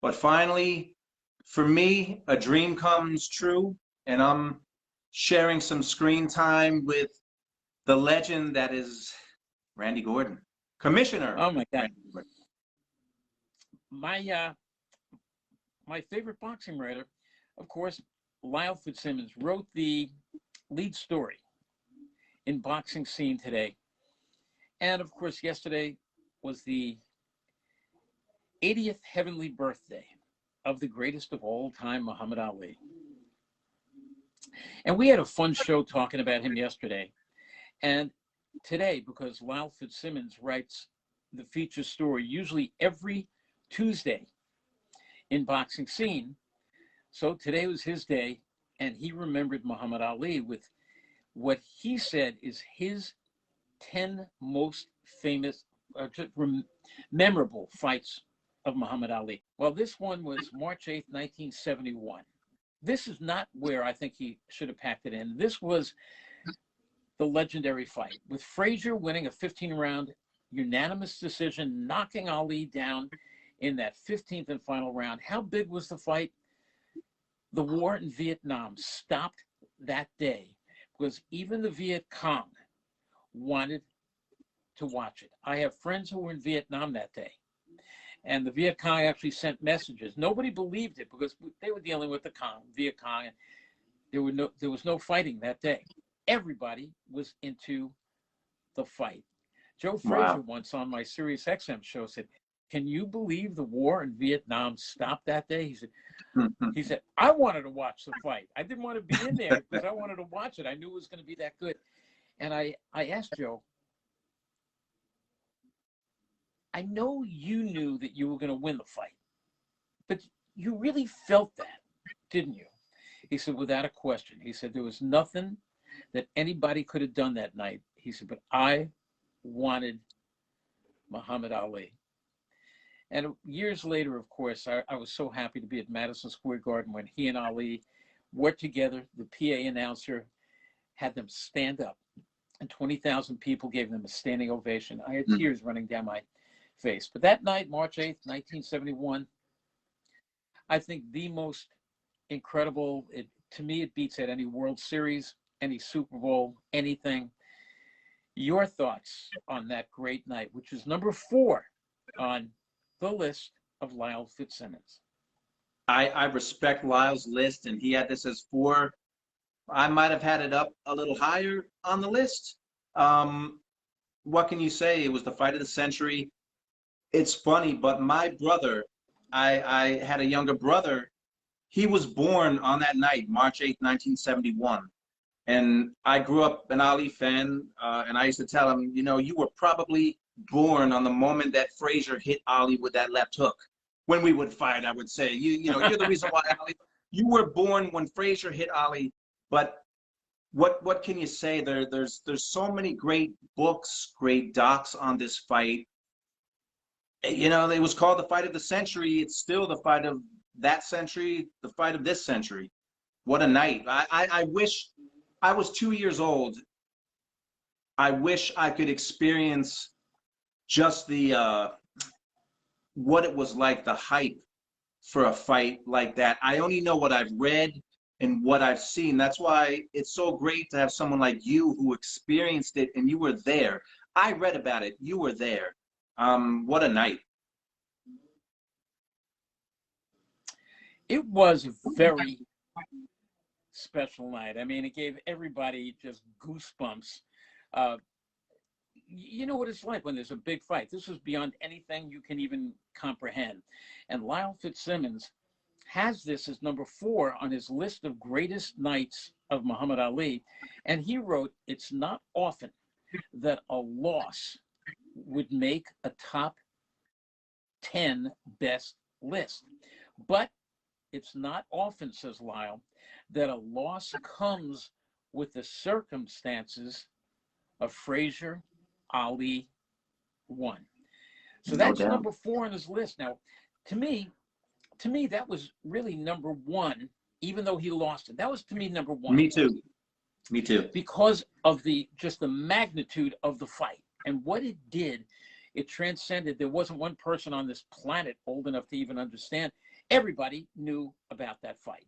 But finally, for me, a dream comes true, and I'm sharing some screen time with the legend that is Randy Gordon, Commissioner Oh my God. Randy Gordon. My my favorite boxing writer, of course, Lyle Fitzsimmons, wrote the lead story in Boxing Scene today. And of course, yesterday was the 80th heavenly birthday of the greatest of all time, Muhammad Ali. And we had a fun show talking about him yesterday. And today, because Lyle Fitzsimmons writes the feature story usually every Tuesday in Boxing Scene, so today was his day, and he remembered Muhammad Ali with what he said is his 10 most famous, memorable fights of Muhammad Ali. Well, this one was March 8th, 1971. This is not where I think he should have packed it in. This was the legendary fight, with Frazier winning a 15-round unanimous decision, knocking Ali down in that 15th and final round. How big was the fight? The war in Vietnam stopped that day because even the Viet Cong wanted to watch it. I have friends who were in Vietnam that day, and the Viet Cong actually sent messages. Nobody believed it because they were dealing with the Viet Cong, and there was no fighting that day. Everybody was into the fight. Joe Frazier once on my Sirius XM show said, "Can you believe the war in Vietnam stopped that day?" He said, "I wanted to watch the fight. I didn't want to be in there because I wanted to watch it. I knew it was going to be that good." And I asked Joe, "I know you knew that you were going to win the fight, but you really felt that, didn't you?" He said, "Without a question." He said, "There was nothing that anybody could have done that night." He said, "But I wanted Muhammad Ali." And years later, of course, I was so happy to be at Madison Square Garden when he and Ali were together. The PA announcer had them stand up, and 20,000 people gave them a standing ovation. I had tears running down my face. But that night, March 8th, 1971, I think the most incredible, to me, it beats out any World Series, any Super Bowl, anything. Your thoughts on that great night, which is number 4 on the list of Lyle Fitzsimmons? I respect Lyle's list, and he had this as 4. I might have had it up a little higher on the list. What can you say? It was the fight of the century. It's funny, but my brother, I had a younger brother. He was born on that night, March 8th, 1971. And I grew up an Ali fan, and I used to tell him, you were probably born on the moment that Frazier hit Ali with that left hook. When we would fight, I would say, you're the reason why Ali, you were born when Frazier hit Ali. But what can you say? There's so many great books, great docs on this fight. It was called the fight of the century. It's still the fight of that century, the fight of this century. What a night. I wish I was 2 years old. I wish I could experience just the what it was like, the hype for a fight like that. I only know what I've read and what I've seen. That's why it's so great to have someone like you who experienced it, and you were there. I read about it. You were there. What a night. It was a very special night. I mean, it gave everybody just goosebumps. You know what it's like when there's a big fight. This was beyond anything you can even comprehend. And Lyle Fitzsimmons has this as number 4 on his list of greatest nights of Muhammad Ali. And he wrote, "It's not often that a loss would make a top 10 best list. But it's not often," says Lyle, "that a loss comes with the circumstances of Frazier Ali won." So that's number 4 on his list. Now, to me, that was really number 1, even though he lost it. That was, to me, number 1. Me too. Me too. Because of just the magnitude of the fight and what it did. It transcended. There wasn't one person on this planet old enough to even understand. Everybody knew about that fight.